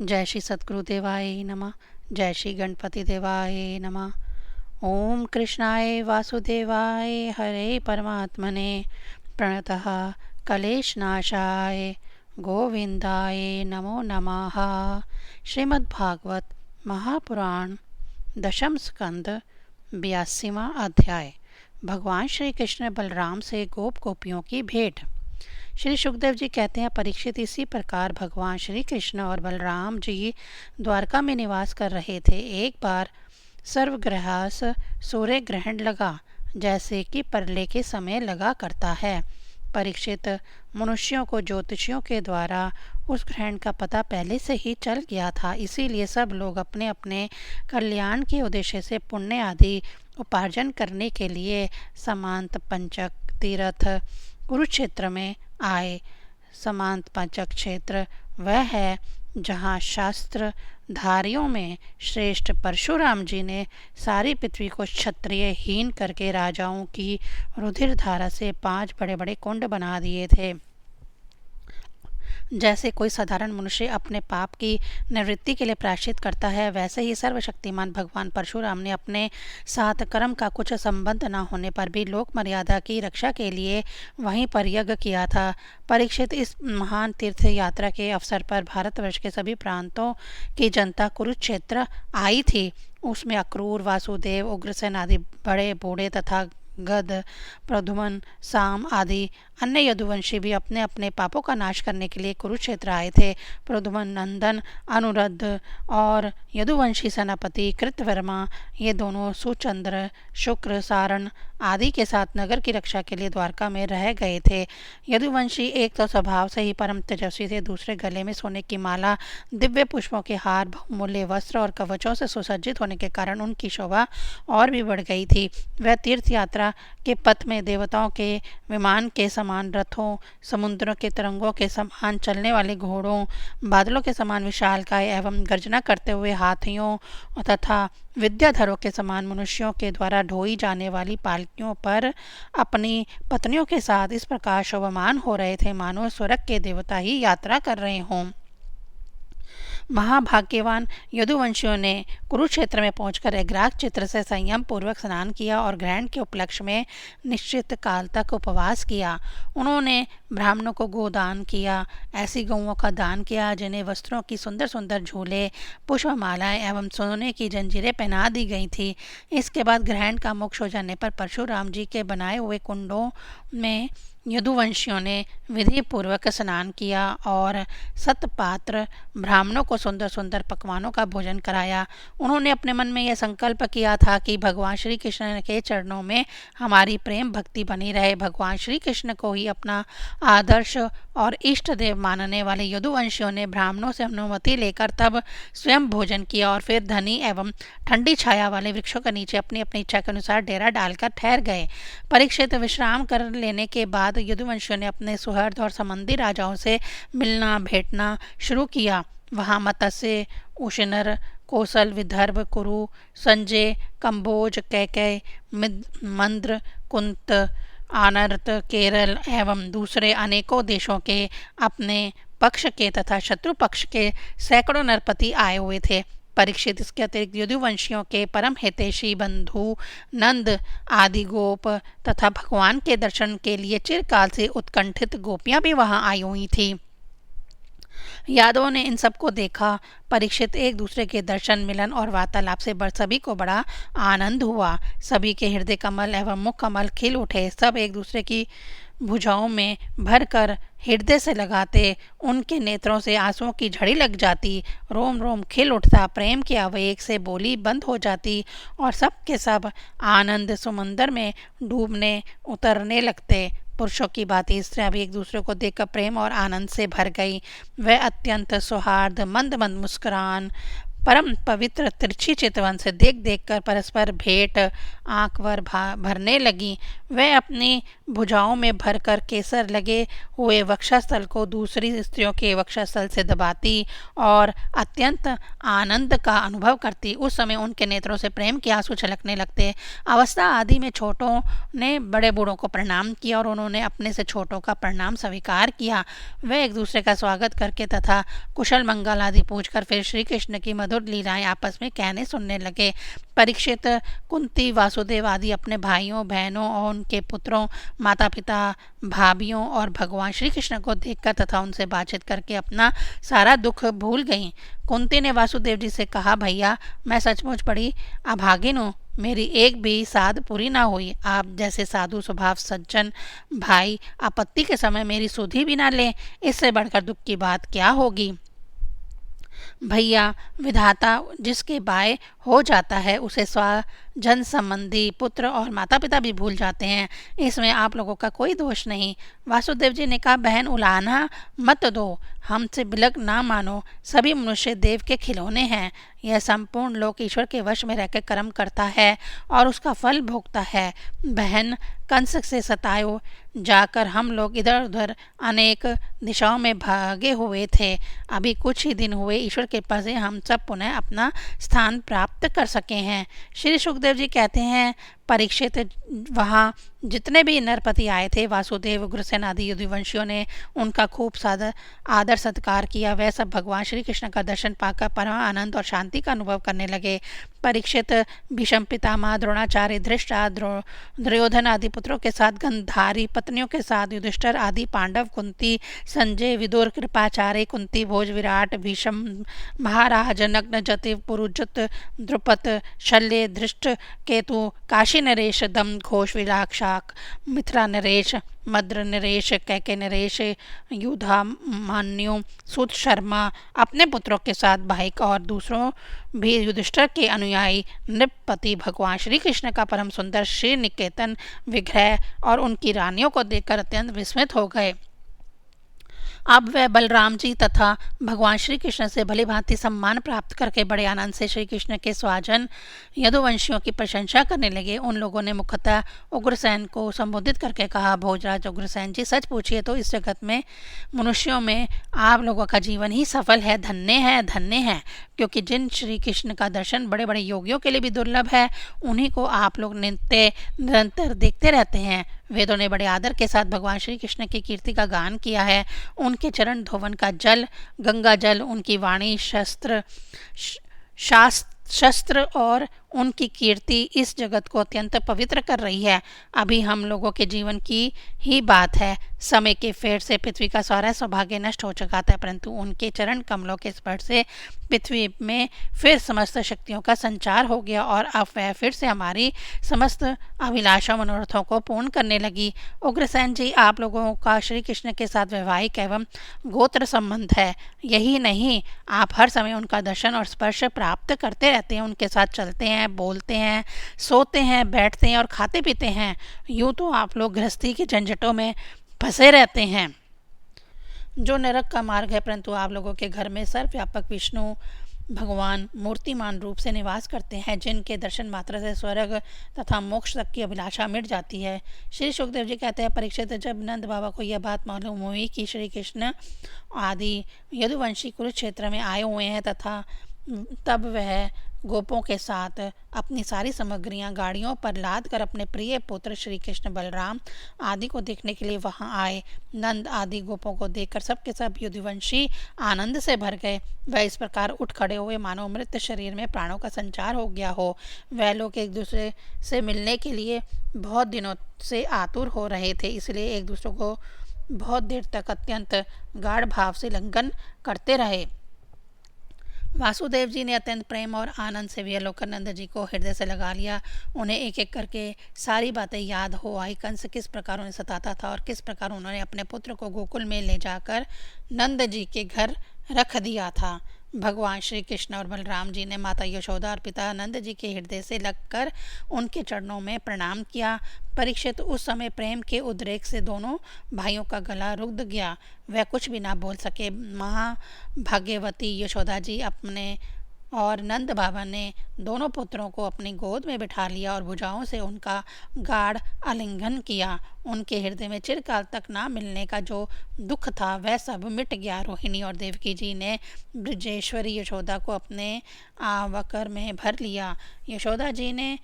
जय श्री सद्गुरुदेवाय नमः। जय श्री गणपति देवाय नमः। ओम कृष्णाय वासुदेवाय हरे परमात्मने प्रणतः कलेशनाशाय गोविंदाय नमो नमः। श्रीमद्भागवत महापुराण दशम स्कंद 82वां अध्याय। भगवान श्री कृष्ण बलराम से गोप गोपियों की भेंट। श्री सुखदेव जी कहते हैं, परीक्षित, इसी प्रकार भगवान श्री कृष्ण और बलराम जी द्वारका में निवास कर रहे थे। एक बार सर्वग्रहास सूर्य ग्रहण लगा, जैसे कि परले के समय लगा करता है। परीक्षित, मनुष्यों को ज्योतिषियों के द्वारा उस ग्रहण का पता पहले से ही चल गया था, इसीलिए सब लोग अपने अपने कल्याण के उद्देश्य से पुण्य आदि उपार्जन करने के लिए समांत पंचक तीर्थ कुरुक्षेत्र में आए। समांत पंचक क्षेत्र वह है जहाँ शास्त्र धारियों में श्रेष्ठ परशुराम जी ने सारी पृथ्वी को क्षत्रिय हीन करके राजाओं की रुधिर धारा से 5 बड़े बड़े कुंड बना दिए थे। जैसे कोई साधारण मनुष्य अपने पाप की निवृत्ति के लिए प्रायश्चित करता है, वैसे ही सर्वशक्तिमान भगवान परशुराम ने अपने साथ कर्म का कुछ संबंध न होने पर भी लोक मर्यादा की रक्षा के लिए वहीं पर यज्ञ किया था। परीक्षित, इस महान तीर्थ यात्रा के अवसर पर भारतवर्ष के सभी प्रांतों की जनता कुरुक्षेत्र आई थी। उसमें अक्रूर, वासुदेव, उग्रसेन आदि बड़े बूढ़े तथा गद, प्रद्युम्न, साम आदि अन्य यदुवंशी भी अपने अपने पापों का नाश करने के लिए कुरुक्षेत्र आए थे। प्रद्युम्न नंदन अनुरुद्ध और यदुवंशी सेनापति कृतवर्मा, ये दोनों सुचंद्र, शुक्र, सारण आदि के साथ नगर की रक्षा के लिए द्वारका में रह गए थे। यदुवंशी एक तो स्वभाव से ही परम तेजस्वी थे, दूसरे गले में सोने की माला, दिव्य पुष्पों के हार, बहुमूल्य वस्त्र और कवचों से सुसज्जित होने के कारण उनकी शोभा और भी बढ़ गई थी। वह तीर्थ यात्रा के पथ में देवताओं के विमान के समान रथों, समुद्रों के तरंगों के समान चलने वाले घोड़ों, बादलों के समान विशालकाय एवं गर्जना करते हुए हाथियों तथा विद्याधरों के समान मनुष्यों के द्वारा ढोई जाने वाली पालकियों पर अपनी पत्नियों के साथ इस प्रकार शोभमान हो रहे थे, मानो स्वर्ग के देवता ही यात्रा कर रहे हों। महाभाग्यवान यदुवंशियों ने कुरुक्षेत्र में पहुंचकर एग्राग चित्र से संयम पूर्वक स्नान किया और ग्रहण के उपलक्ष्य में निश्चित काल तक उपवास किया। उन्होंने ब्राह्मणों को गोदान किया। ऐसी गौओं का दान किया जिन्हें वस्त्रों की सुंदर सुंदर झूले, पुष्पमालाएं एवं सोने की जंजीरें पहना दी गई थी। इसके बाद ग्रहण का मोक्ष हो जाने पर परशुराम जी के बनाए हुए कुंडों में यदुवंशियों ने विधि पूर्वक स्नान किया और सतपात्र ब्राह्मणों को सुंदर सुंदर पकवानों का भोजन कराया। उन्होंने अपने मन में यह संकल्प किया था कि भगवान श्री कृष्ण के चरणों में हमारी प्रेम भक्ति बनी रहे। भगवान श्री कृष्ण को ही अपना आदर्श और इष्ट देव मानने वाले यदुवंशियों ने ब्राह्मणों से अनुमति लेकर तब स्वयं भोजन किया और फिर धनी एवं ठंडी छाया वाले वृक्षों के नीचे अपनी अपनी इच्छा के अनुसार डेरा डालकर ठहर गए। परीक्षित, विश्राम कर लेने के बाद यदुवंशियों ने अपने सुहृद और संबंधी राजाओं से मिलना भेंटना शुरू किया। वहां मत्स्य, उशनर, कौशल, विदर्भ, कुरु, संजय, कंबोज, कैकय, मंद्र, कुंत, आनर्त, केरल एवं दूसरे अनेकों देशों के अपने पक्ष के तथा शत्रु पक्ष के सैकड़ों नरपति आए हुए थे। परीक्षित, इसके अतिरिक्त यदुवंशियों के परम हितैषी बंधु नंद आदि गोप तथा भगवान के दर्शन के लिए चिरकाल से उत्कंठित गोपियां भी वहां आई हुई थी। यादवों ने इन सबको देखा। परीक्षित, एक दूसरे के दर्शन, मिलन और वार्तालाप से सभी को बड़ा आनंद हुआ। सभी के हृदय कमल एवं मुख कमल खिल उठे। सब एक दूसरे की भुजाओं में भरकर हृदय से लगाते। उनके नेत्रों से आंसुओं की झड़ी लग जाती, रोम रोम खिल उठता, प्रेम के आवेग से बोली बंद हो जाती और सब के सब आनंद समुंदर में डूबने उतरने लगते। पुरुषों की भांति स्त्रियां भी एक दूसरे को देखकर प्रेम और आनंद से भर गई। वह अत्यंत सौहार्द, मंद मंद मुस्कुरान, परम पवित्र तिरछी चितवन से देख देख कर परस्पर भेंट आंख भरने लगी। वह अपनी भुजाओं में भरकर केसर लगे हुए वक्षस्थल को दूसरी स्त्रियों के वक्षस्थल से दबाती और अत्यंत आनंद का अनुभव करती। उस समय उनके नेत्रों से प्रेम के आंसू छलकने लगते। अवस्था आदि में छोटों ने बड़े बूढ़ों को प्रणाम किया और उन्होंने अपने से छोटों का प्रणाम स्वीकार किया। वे एक दूसरे का स्वागत करके तथा कुशल मंगल आदि पूछकर फिर श्री कृष्ण की मधुर लीलाएं आपस में कहने सुनने लगे। परीक्षित, कुंती, वासुदेव आदि अपने भाइयों बहनों और उनके पुत्रों, माता पिता, भाभियों और भगवान श्री कृष्ण को देखकर तथा उनसे बातचीत करके अपना सारा दुख भूल गईं। कुंती ने वासुदेव जी से कहा, भैया मैं सचमुच बड़ी अभागिन हूँ, मेरी एक भी साध पूरी ना हुई। आप जैसे साधु स्वभाव सज्जन भाई आपत्ति के समय मेरी सुधि भी ना लें, इससे बढ़कर दुख की बात क्या होगी। भैया, विधाता जिसके बाय हो जाता है उसे स्वजन संबंधी पुत्र और माता पिता भी भूल जाते हैं, इसमें आप लोगों का कोई दोष नहीं। वासुदेव जी ने कहा, बहन उलाहना मत दो, हमसे बिलक ना मानो, सभी मनुष्य देव के खिलौने हैं। यह संपूर्ण लोक ईश्वर के वश में रहकर कर्म करता है और उसका फल भोगता है। बहन, कंस से सताए जाकर हम लोग इधर उधर अनेक दिशाओं में भागे हुए थे। अभी कुछ ही दिन हुए ईश्वर के कृपा से हम सब पुनः अपना स्थान प्राप्त कर सके हैं। श्री सुखदेव जी कहते हैं, परीक्षित, वहाँ जितने भी नरपति आए थे, वासुदेव, उग्रसेन आदि यदुवंशियों ने उनका खूब आदर सत्कार किया। वह सब भगवान श्री कृष्ण का दर्शन पाकर परम आनंद और शांति का अनुभव करने लगे। परीक्षित भीष्म पितामह, द्रोणाचार्य, धृष्टा, दुर्योधन आदि पुत्रों के साथ, गंधारी पत्नियों के साथ, युधिष्ठिर आदि पांडव, कुंती, संजय, विदुर, कृपाचार्य, कुंती भोज, विराट, भीष्म महाराज, नग्न, जति, पुरुजत, द्रुपद, शल्य, धृष्ट केतु, काशी नरेश, दम घोष, विलाक्षाक, मिथिला नरेश, मद्र नरेश, कैके नरेश, युधा मान्यु, सुत शर्मा अपने पुत्रों के साथ भाइक और दूसरों भी युधिष्ठिर के अनुयायी नृपति भगवान श्री कृष्ण का परम सुंदर श्री निकेतन विग्रह और उनकी रानियों को देखकर अत्यंत विस्मित हो गए। अब वह बलराम जी तथा भगवान श्री कृष्ण से भली भांति सम्मान प्राप्त करके बड़े आनंद से श्री कृष्ण के स्वजन यदुवंशियों की प्रशंसा करने लगे। उन लोगों ने मुख्यतः उग्रसेन को संबोधित करके कहा, भोजराज उग्रसेन जी, सच पूछिए तो इस जगत में मनुष्यों में आप लोगों का जीवन ही सफल है, धन्य है, धन्य है, क्योंकि जिन श्री कृष्ण का दर्शन बड़े बड़े योगियों के लिए भी दुर्लभ है, उन्हीं को आप लोग निरंतर देखते रहते हैं। वेदों ने बड़े आदर के साथ भगवान श्री कृष्ण की कीर्ति का गान किया है। उनके चरण धोवन का जल, गंगा जल, उनकी वाणी, शस्त्र और उनकी कीर्ति इस जगत को अत्यंत पवित्र कर रही है। अभी हम लोगों के जीवन की ही बात है। समय के फेर से पृथ्वी का सारा सौभाग्य नष्ट हो चुका था, परंतु उनके चरण कमलों के स्पर्श से पृथ्वी में फिर समस्त शक्तियों का संचार हो गया और अब वह फिर से हमारी समस्त अभिलाषा मनोरथों को पूर्ण करने लगी। उग्रसेन जी, आप लोगों का श्री कृष्ण के साथ वैवाहिक एवं गोत्र संबंध है। यही नहीं, आप हर समय उनका दर्शन और स्पर्श प्राप्त करते रहते हैं, उनके साथ चलते हैं, बोलते हैं, सोते हैं, बैठते हैं और खाते पीते हैं। यूं तो आप लोग गृहस्थी के झंझटों में फंसे रहते हैं, जो नरक का मार्ग है, परंतु आप लोगों के घर में सर्वव्यापक विष्णु भगवान मूर्तिमान रूप से निवास करते हैं, जिनके दर्शन मात्र से स्वर्ग तथा मोक्ष तक की अभिलाषा मिट जाती है। श्री सुखदेव जी कहते हैं, परीक्षित, जब नंद बाबा को यह बात मालूम हुई कि श्री कृष्ण आदि यदुवंशी कुरुक्षेत्र में आए हुए हैं तथा तब वह गोपों के साथ अपनी सारी सामग्रियां गाड़ियों पर लाद कर अपने प्रिय पुत्र श्री कृष्ण बलराम आदि को देखने के लिए वहां आए। नंद आदि गोपों को देखकर सबके सब यदुवंशी आनंद से भर गए। वह इस प्रकार उठ खड़े हुए मानो मृत शरीर में प्राणों का संचार हो गया हो। वह लोग एक दूसरे से मिलने के लिए बहुत दिनों से आतुर हो रहे थे, इसलिए एक दूसरे को बहुत देर तक अत्यंत गाढ़ भाव से लंघन करते रहे। वासुदेव जी ने अत्यंत प्रेम और आनंद से विलोकन नंद जी को हृदय से लगा लिया। उन्हें एक एक करके सारी बातें याद हो आई। कंस किस प्रकार उन्हें सताता था और किस प्रकार उन्होंने अपने पुत्र को गोकुल में ले जाकर नंद जी के घर रख दिया था। भगवान श्री कृष्ण और बलराम जी ने माता यशोदा और पिता नंद जी के हृदय से लगकर उनके चरणों में प्रणाम किया। परीक्षित, उस समय प्रेम के उद्रेक से दोनों भाइयों का गला रुक गया, वह कुछ भी ना बोल सके। महाभाग्यवती यशोदा जी अपने और नंद बाबा ने दोनों पुत्रों को अपनी गोद में बिठा लिया और भुजाओं से उनका गाढ़ आलिंगन किया। उनके हृदय में चिरकाल तक ना मिलने का जो दुख था वह सब मिट गया। रोहिणी और देवकी जी ने ब्रजेश्वरी यशोदा को अपने आवकर में भर लिया। यशोदा जी ने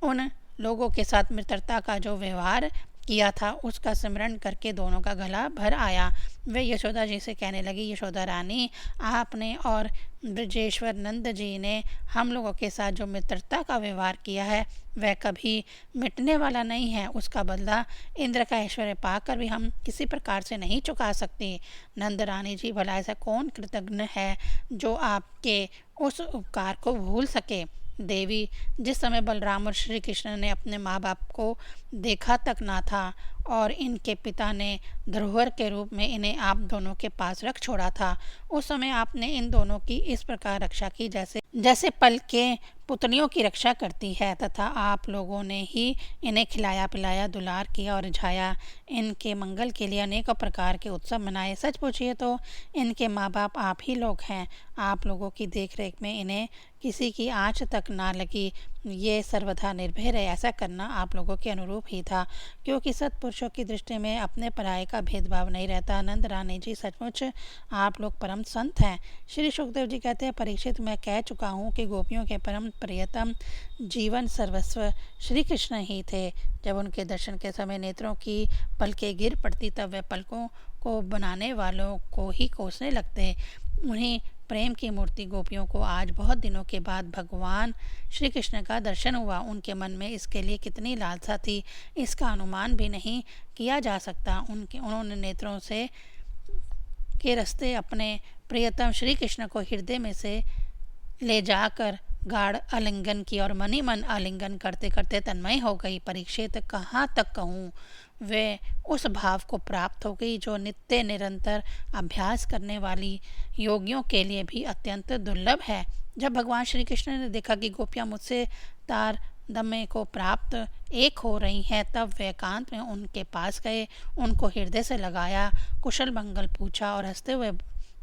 उन लोगों के साथ मित्रता का जो व्यवहार किया था उसका स्मरण करके दोनों का गला भर आया। वे यशोदा जी से कहने लगी, यशोदा रानी, आपने और ब्रजेश्वर नंद जी ने हम लोगों के साथ जो मित्रता का व्यवहार किया है वह कभी मिटने वाला नहीं है। उसका बदला इंद्र का ऐश्वर्य पाकर भी हम किसी प्रकार से नहीं चुका सकते। नंद रानी जी, भला ऐसा कौन कृतज्ञ है जो आपके उस उपकार को भूल सके। देवी, जिस समय बलराम और श्री कृष्ण ने अपने माँ बाप को देखा तक ना था और इनके पिता ने धरोहर के रूप में इन्हें आप दोनों के पास रख छोड़ा था, उस समय आपने इन दोनों की इस प्रकार रक्षा की जैसे पल के पुतलियों की रक्षा करती है, तथा आप लोगों ने ही इन्हें खिलाया पिलाया, दुलार किया और रिझाया। इनके मंगल के लिए अनेकों प्रकार के उत्सव मनाए। सच पूछिए तो इनके माँ बाप आप ही लोग हैं। आप लोगों की देखरेख में इन्हें किसी की आँच तक ना लगी। ये सर्वथा निर्भय रहे, ऐसा करना आप लोगों के अनुरूप ही था, क्योंकि सत्पुरुषों की दृष्टि में अपने पराये का भेदभाव नहीं रहता। नंद रानी जी, सचमुच आप लोग परम संत हैं। श्री सुखदेव जी कहते हैं, परीक्षित, मैं कह चुका हूँ कि गोपियों के परम प्रियतम जीवन सर्वस्व श्री कृष्ण ही थे। जब उनके दर्शन के समय नेत्रों की पलकें गिर पड़ती तब वे पलकों को बनाने वालों को ही कोसने लगते। उन्हीं प्रेम की मूर्ति गोपियों को आज बहुत दिनों के बाद भगवान श्री कृष्ण का दर्शन हुआ। उनके मन में इसके लिए कितनी लालसा थी, इसका अनुमान भी नहीं किया जा सकता। उन्होंने नेत्रों से के रास्ते अपने प्रियतम श्री कृष्ण को हृदय में से ले जाकर गाढ़ आलिंगन की और मनी मन आलिंगन करते करते तन्मय हो गई। परीक्षित, कहाँ तक कहूँ, वे उस भाव को प्राप्त हो गई जो नित्य निरंतर अभ्यास करने वाली योगियों के लिए भी अत्यंत दुर्लभ है। जब भगवान श्री कृष्ण ने देखा कि गोपियाँ मुझसे तार दमे को प्राप्त एक हो रही हैं, तब वे एकांत में उनके पास गए, उनको हृदय से लगाया, कुशल मंगल पूछा और हंसते हुए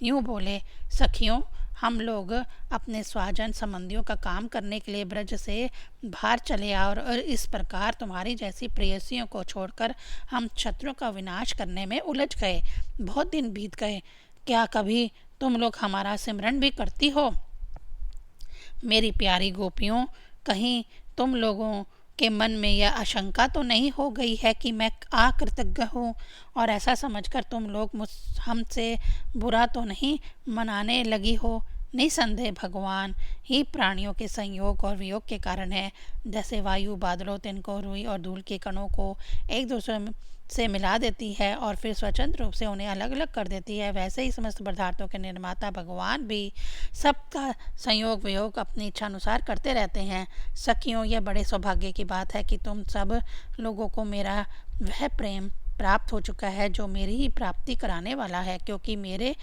यूँ बोले, सखियों, हम लोग अपने स्वाजन संबंधियों का काम करने के लिए ब्रज से बाहर चले आए और इस प्रकार तुम्हारी जैसी प्रेयसियों को छोड़कर हम शत्रुओं का विनाश करने में उलझ गए। बहुत दिन बीत गए, क्या कभी तुम लोग हमारा सिमरन भी करती हो? मेरी प्यारी गोपियों, कहीं तुम लोगों के मन में यह आशंका तो नहीं हो गई है कि मैं अकृतज्ञ हूँ और ऐसा समझकर तुम लोग हमसे बुरा तो नहीं मनाने लगी हो? निसंदेह भगवान ही प्राणियों के संयोग और वियोग के कारण है। जैसे वायु बादलों, तिनकों, रुई और धूल के कणों को एक दूसरे से मिला देती है और फिर स्वतंत्र रूप से उन्हें अलग अलग कर देती है, वैसे ही समस्त पदार्थों के निर्माता भगवान भी सबका संयोग वियोग अपनी इच्छा अनुसार करते रहते हैं। सखियों, यह बड़े सौभाग्य की बात है कि तुम सब लोगों को मेरा वह प्रेम प्राप्त हो चुका है जो मेरी ही प्राप्ति कराने वाला है, क्योंकि मेरे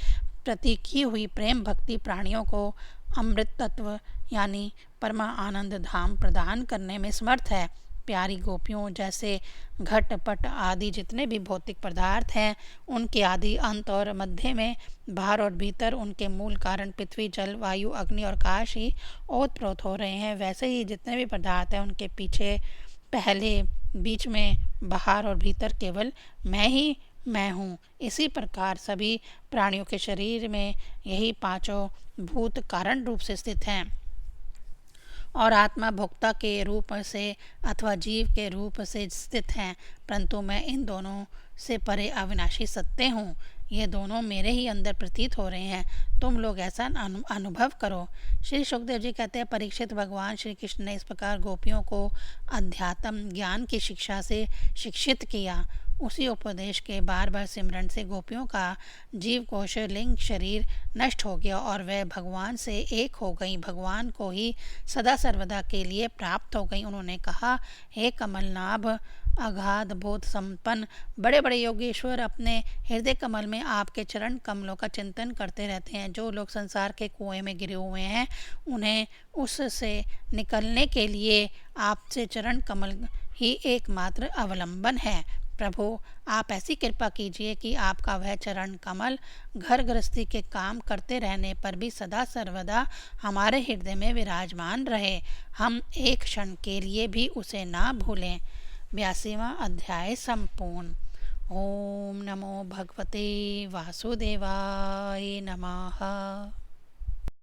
प्रति की हुई प्रेम भक्ति प्राणियों को अमृत तत्व यानी परमा आनंद धाम प्रदान करने में समर्थ है। प्यारी गोपियों, जैसे घट पट आदि जितने भी भौतिक पदार्थ हैं उनके आदि अंत और मध्य में, बाहर और भीतर उनके मूल कारण पृथ्वी, जल, वायु, अग्नि और काश ही ओत प्रोत हो रहे हैं, वैसे ही जितने भी पदार्थ हैं उनके पीछे, पहले, बीच में, बाहर और भीतर केवल मैं ही मैं हूँ। इसी प्रकार सभी प्राणियों के शरीर में यही पांचों भूत कारण रूप से स्थित हैं और आत्मा भोक्ता के रूप से अथवा जीव के रूप से स्थित हैं, परंतु मैं इन दोनों से परे अविनाशी सत्य हूँ। ये दोनों मेरे ही अंदर प्रतीत हो रहे हैं, तुम लोग ऐसा अनुभव करो। श्री सुखदेव जी कहते हैं, परीक्षित, भगवान श्री कृष्ण ने इस प्रकार गोपियों को अध्यात्म ज्ञान की शिक्षा से शिक्षित किया। उसी उपदेश के बार बार सिमरन से गोपियों का जीव कोश लिंग शरीर नष्ट हो गया और वह भगवान से एक हो गई, भगवान को ही सदा सर्वदा के लिए प्राप्त हो गई। उन्होंने कहा, हे कमलनाभ, अगाध बोध संपन्न बड़े बड़े योगेश्वर अपने हृदय कमल में आपके चरण कमलों का चिंतन करते रहते हैं। जो लोग संसार के कुएं में गिरे हुए हैं उन्हें उससे निकलने के लिए आपसे चरण कमल ही एकमात्र अवलंबन है। प्रभु आप ऐसी कृपा कीजिए कि आपका वह चरण कमल घर गृहस्थी के काम करते रहने पर भी सदा सर्वदा हमारे हृदय में विराजमान रहे, हम एक क्षण के लिए भी उसे ना भूलें। 82वां अध्याय संपूर्ण। ओम नमो भगवते वासुदेवाय नमः।